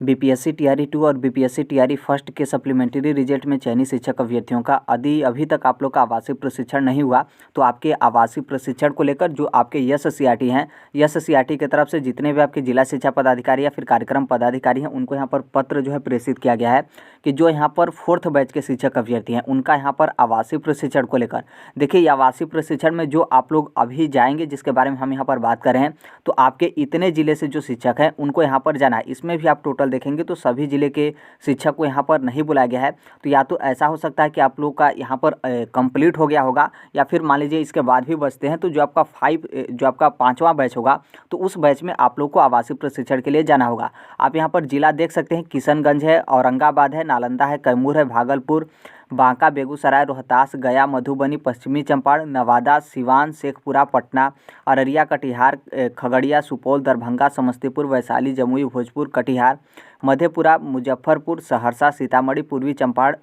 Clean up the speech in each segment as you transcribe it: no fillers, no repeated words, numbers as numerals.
BPSC TRE 2 और BPSC TRE first के supplementary result में चयनित शिक्षक अभ्यर्थियों का यदि अभी तक आप लोग का आवासीय प्रशिक्षण नहीं हुआ तो आपके आवासीय प्रशिक्षण को लेकर जो आपके यस सीआरटी हैं, यस सीआरटी की तरफ से जितने भी आपके जिला शिक्षा पदाधिकारी या फिर कार्यक्रम पदाधिकारी हैं उनको यहाँ पर पत्र जो है प्रेषित किया गया है कि जो यहाँ पर 4th बैच के शिक्षक अभ्यर्थी हैं उनका यहाँ पर आवासीय प्रशिक्षण को लेकर, देखिए आवासीय प्रशिक्षण में जो आप लोग अभी जाएंगे जिसके बारे में हम यहाँ पर बात कर रहे हैं, तो आपके इतने ज़िले से जो शिक्षक हैं उनको यहाँ पर जाना है। इसमें भी आप टोटल देखेंगे तो सभी ज़िले के शिक्षक को यहाँ पर नहीं बुलाया गया है। तो या तो ऐसा हो सकता है कि आप लोग का यहाँ पर कंप्लीट हो गया होगा या फिर मान लीजिए इसके बाद भी बचते हैं, तो जो आपका 5वां बैच होगा तो उस बैच में आप लोग को आवासीय प्रशिक्षण के लिए जाना होगा। आप यहाँ पर जिला देख सकते हैं, किशनगंज है, औरंगाबाद है, नालंदा है, कैमूर है, भागलपुर, बांका, बेगूसराय, रोहतास, गया, मधुबनी, पश्चिमी चंपारण, नवादा, सिवान, शेखपुरा, पटना, अररिया, कटिहार, खगड़िया, सुपौल, दरभंगा, समस्तीपुर, वैशाली, जमुई, भोजपुर, कटिहार, मधेपुरा, मुजफ्फरपुर, सहरसा, सीतामढ़ी, पूर्वी चंपारण,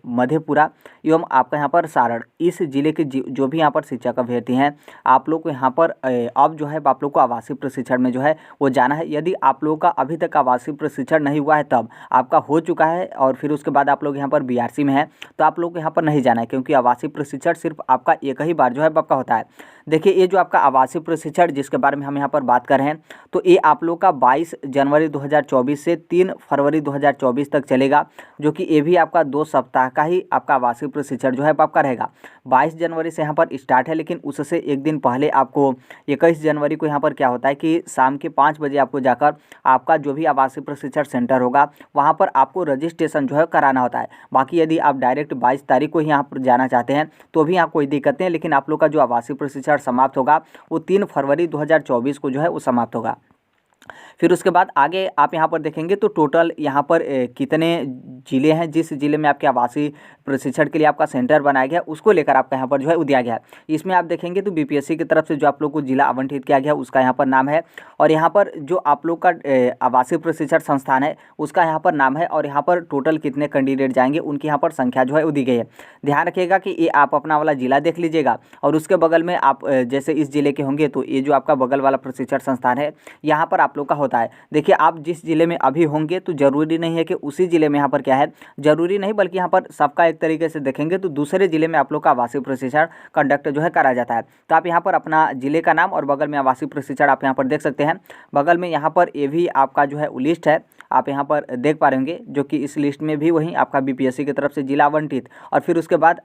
मधेपुरा एवं आपका यहाँ पर सारण, इस जिले के जो भी यहाँ पर शिक्षक अभ्यर्थी हैं आप लोग को यहाँ पर अब जो है आप लोग को आवासीय प्रशिक्षण में जो है वो जाना है। यदि आप लोगों का अभी तक आवासीय प्रशिक्षण नहीं हुआ है, तब आपका हो चुका है और फिर उसके बाद आप लोग यहाँ पर बीआरसी में है तो आप लोग को यहाँ पर नहीं जाना है, क्योंकि आवासीय प्रशिक्षण सिर्फ आपका एक ही बार जो है आपका होता है। देखिए ये जो आपका आवासीय प्रशिक्षण जिसके बारे में हम यहाँ पर बात कर रहे हैं, तो ये आप लोग का 22 जनवरी 2024 से 3 फरवरी 2024 तक चलेगा, जो कि ये भी आपका 2 सप्ताह का ही आपका आवासीय प्रशिक्षण जो है आपका रहेगा। 22 जनवरी से यहाँ पर स्टार्ट है, लेकिन उससे एक दिन पहले आपको 21 जनवरी को यहाँ पर क्या होता है कि शाम के 5 बजे आपको जाकर आपका जो भी आवासीय प्रशिक्षण सेंटर होगा वहाँ पर आपको रजिस्ट्रेशन जो है कराना होता है। बाकी यदि आप डायरेक्ट 22 तारीख को ही यहाँ पर जाना चाहते हैं तो भी यहाँ कोई दिक्कत नहीं है, लेकिन आप लोग का जो आवासीय प्रशिक्षण समाप्त होगा वो 3 फरवरी 2024 को जो है वो समाप्त होगा। फिर उसके बाद आगे आप यहाँ पर देखेंगे तो टोटल यहाँ पर कितने ज़िले हैं, जिस ज़िले में आपके आवासीय प्रशिक्षण के लिए आपका सेंटर बनाया गया उसको लेकर आपका यहाँ पर जो है वो दिया गया है। इसमें आप देखेंगे तो बीपीएससी की तरफ से जो आप लोग को जिला आवंटित किया गया उसका यहाँ पर नाम है, और यहाँ पर जो आप लोग का आवासीय प्रशिक्षण संस्थान है उसका यहाँ पर नाम है, और यहाँ पर टोटल कितने कैंडिडेट जाएंगे उनकी यहाँ पर संख्या जो है वो दी गई है। ध्यान रखिएगा कि ये आप अपना वाला जिला देख लीजिएगा और उसके बगल में आप जैसे इस जिले के होंगे तो ये जो आपका बगल वाला प्रशिक्षण संस्थान है यहाँ पर आप लोग का होता है। देखिए आप जिस जिले में अभी होंगे तो ज़रूरी नहीं है कि उसी जिले में यहाँ पर क्या है, ज़रूरी नहीं, बल्कि यहाँ पर सबका एक तरीके से देखेंगे तो दूसरे जिले में आप लोग का आवासीय प्रशिक्षण कंडक्ट जो है कराया जाता है। तो आप यहाँ पर अपना जिले का नाम और बगल में आवासीय प्रशिक्षण आप यहाँ पर देख सकते हैं। बगल में यहाँ पर ये भी आपका जो है लिस्ट है, आप यहाँ पर देख पा रहे होंगे, जो कि इस लिस्ट में भी वहीं आपका बीपीएससी की तरफ से जिला आवंटित और फिर उसके बाद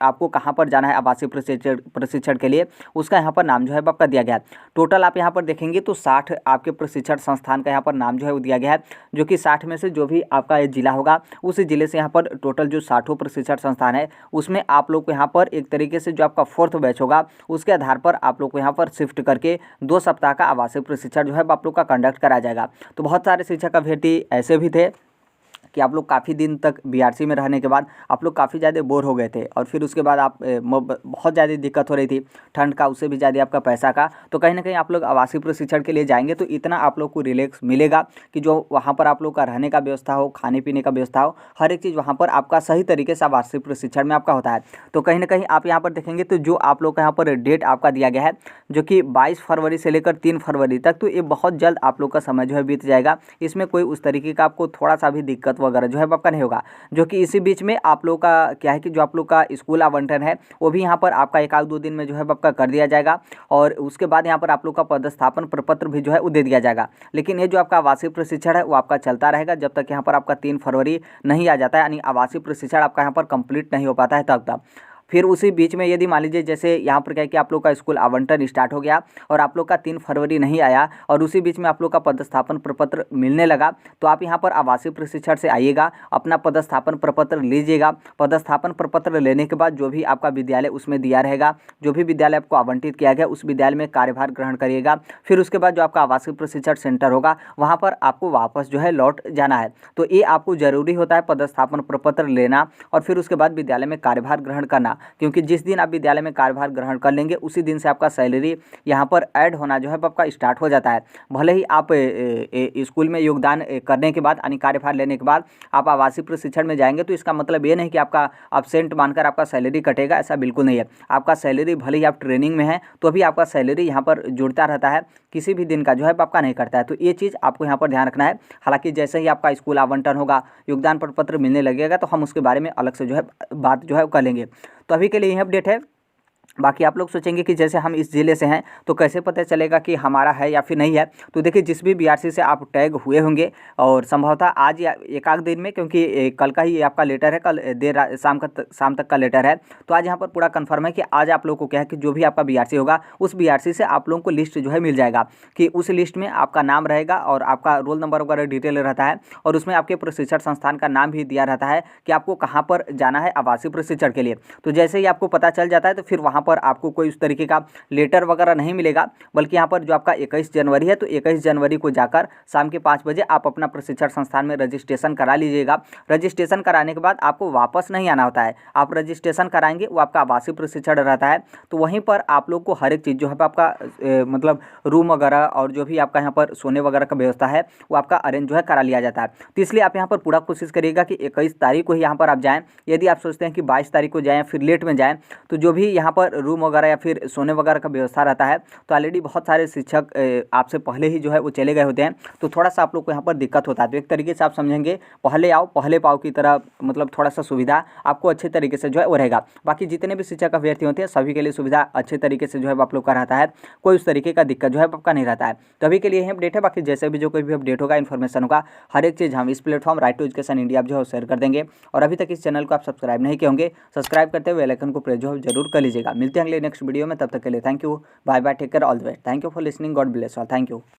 आपको कहाँ पर जाना है आवासीय प्रशिक्षण के लिए उसका यहाँ पर नाम जो है आपका दिया गया है। टोटल आप यहाँ पर देखेंगे तो 60 आपके प्रशिक्षण संस्थान का यहाँ पर नाम जो है वो दिया गया है, जो कि 60 में से जो भी आपका ये जिला होगा उस जिले से यहाँ पर टोटल जो 60 प्रशिक्षण संस्थान है उसमें आप लोग को यहाँ पर एक तरीके से जो आपका 4th बैच होगा उसके आधार पर आप लोग को यहाँ पर शिफ्ट करके 2 सप्ताह का आवासीय प्रशिक्षण जो है आप लोग का कंडक्ट कराया जाएगा। तो बहुत सारे शिक्षक अभ्यर्थी ऐसे भी थे कि आप लोग काफ़ी दिन तक बीआरसी में रहने के बाद आप लोग काफ़ी ज़्यादा बोर हो गए थे और फिर उसके बाद आप बहुत ज़्यादा दिक्कत हो रही थी, ठंड का, उससे भी ज़्यादा आपका पैसा का, तो कहीं ना कहीं आप लोग आवासीय प्रशिक्षण के लिए जाएंगे तो इतना आप लोग को रिलैक्स मिलेगा कि जो वहाँ पर आप लोग का रहने का व्यवस्था हो, खाने पीने का व्यवस्था हो, हर एक चीज़ वहाँ पर आपका सही तरीके से आवासीय प्रशिक्षण में आपका होता है। तो कहीं ना कहीं आप यहाँ पर देखेंगे तो जो आप लोग का यहाँ पर डेट आपका दिया गया है जो कि 22 फरवरी से लेकर 3 फरवरी तक, तो ये बहुत जल्द आप लोग का समय जो है बीत जाएगा। इसमें कोई उस तरीके का आपको थोड़ा सा भी दिक्कत वगैरह जो है आपका नहीं होगा, जो कि इसी बीच में आप लोग का क्या है कि जो आप लोग का स्कूल आवंटन है वो भी यहाँ पर आपका 1-2 दिन में जो है आपका कर दिया जाएगा, और उसके बाद यहाँ पर आप लोग का पदस्थापन प्रपत्र भी जो है वो दे दिया जाएगा। लेकिन ये जो आपका आवासीय प्रशिक्षण है वो आपका चलता रहेगा जब तक यहाँ पर आपका 3 फरवरी नहीं आ जाता है, यानी आवासीय प्रशिक्षण आपका यहाँ पर कंप्लीट नहीं हो पाता है तब। फिर उसी बीच में यदि मान लीजिए जैसे यहाँ पर क्या है कि आप लोग का स्कूल आवंटन स्टार्ट हो गया और आप लोग का 3 फरवरी नहीं आया और उसी बीच में आप लोग का पदस्थापन प्रपत्र मिलने लगा, तो आप यहाँ पर आवासीय प्रशिक्षण से आइएगा, अपना पदस्थापन प्रपत्र लीजिएगा। पदस्थापन प्रपत्र लेने के बाद जो भी आपका विद्यालय उसमें दिया रहेगा, जो भी विद्यालय आपको आवंटित किया गया उस विद्यालय में कार्यभार ग्रहण करिएगा। फिर उसके बाद जो आपका आवासीय प्रशिक्षण सेंटर होगा वहाँ पर आपको वापस जो है लौट जाना है। तो ये आपको ज़रूरी होता है पदस्थापन प्रपत्र लेना और फिर उसके बाद विद्यालय में कार्यभार ग्रहण करना। क्योंकि जिस दिन आप विद्यालय में कार्यभार ग्रहण कर लेंगे उसी दिन से आपका सैलरी यहाँ पर ऐड होना जो है आपका स्टार्ट हो जाता है। भले ही आप स्कूल में योगदान करने के बाद यानी कार्यभार लेने के बाद आप आवासीय प्रशिक्षण में जाएंगे तो इसका मतलब ये नहीं कि आपका अब्सेंट मानकर आपका सैलरी कटेगा, ऐसा बिल्कुल नहीं है। आपका सैलरी भले ही आप ट्रेनिंग में हैं तो भी आपका सैलरी यहाँ पर जुड़ता रहता है, किसी भी दिन का जो है आपका नहीं करता है। तो ये चीज़ आपको यहाँ पर ध्यान रखना है। हालांकि जैसे ही आपका स्कूल आवंटन होगा, योगदान प्रपत्र मिलने लगेगा तो हम उसके बारे में अलग से जो है बात जो है कर लेंगे। तो अभी के लिए यही अपडेट है। बाकी आप लोग सोचेंगे कि जैसे हम इस ज़िले से हैं तो कैसे पता चलेगा कि हमारा है या फिर नहीं है। तो देखिए, जिस भी बीआरसी से आप टैग हुए होंगे और संभवतः आज या एक आध दिन में, क्योंकि कल का ही आपका लेटर है, कल देर शाम तक का लेटर है, तो आज यहाँ पर पूरा कन्फर्म है कि आज आप लोगों को क्या है कि जो भी आपका बीआरसी होगा उस बीआरसी से आप लोगों को लिस्ट जो है मिल जाएगा कि उस लिस्ट में आपका नाम रहेगा और आपका रोल नंबर वगैरह डिटेल रहता है और उसमें आपके प्रशिक्षण संस्थान का नाम भी दिया रहता है कि आपको कहाँ पर जाना है आवासीय प्रशिक्षण के लिए। तो जैसे ही आपको पता चल जाता है तो फिर वहाँ पर आपको कोई उस तरीके का लेटर वगैरह नहीं मिलेगा, बल्कि यहाँ पर जो आपका 21 जनवरी है तो 21 जनवरी को जाकर शाम के 5 बजे आप अपना प्रशिक्षण संस्थान में रजिस्ट्रेशन करा लीजिएगा। रजिस्ट्रेशन कराने के बाद आपको वापस नहीं आना होता है, आप रजिस्ट्रेशन कराएंगे, वो आपका आवासीय प्रशिक्षण रहता है। तो वहीं पर आप लोग को हर एक चीज़ जो है आपका मतलब रूम वगैरह और जो भी आपका यहाँ पर सोने वगैरह का व्यवस्था है वो आपका अरेंज जो है करा लिया जाता है। तो इसलिए आप यहाँ पर पूरा कोशिश करिएगा कि 21 तारीख को ही यहाँ पर आप जाएँ। यदि आप सोचते हैं कि 22 तारीख को जाएँ फिर लेट में जाएँ, तो जो भी यहाँ पर रूम वगैरह या फिर सोने वगैरह का व्यवस्था रहता है तो ऑलरेडी बहुत सारे शिक्षक आपसे पहले ही जो है वो चले गए होते हैं, तो थोड़ा सा आप लोग को यहाँ पर दिक्कत होता है। तो एक तरीके से आप समझेंगे पहले आओ पहले पाओ की तरह, मतलब थोड़ा सा सुविधा आपको अच्छे तरीके से जो है वो रहेगा। बाकी जितने भी शिक्षक अभ्यर्थी होते हैं सभी के लिए सुविधा अच्छे तरीके से जो है आप लोग का रहता है, कोई उस तरीके का दिक्कत जो है आपका नहीं रहता है। तो अभी के लिए यही अपडेट है। बाकी जैसे भी जो कोई भी अपडेट होगा, इन्फॉर्मेशन होगा, हर एक चीज़ हम इस platform right to education India आप जो है शेयर कर देंगे। और अभी तक इस चैनल को आप सब्सक्राइब नहीं किए होंगे, सब्सक्राइब करते हुए बेल आइकन को प्रेस जो है जरूर कर लीजिएगा। मिलते हैं अगले नेक्स्ट वीडियो में, तब तक के लिए thank you, bye bye, take care, all the best. Thank you for listening, God bless all, thank you.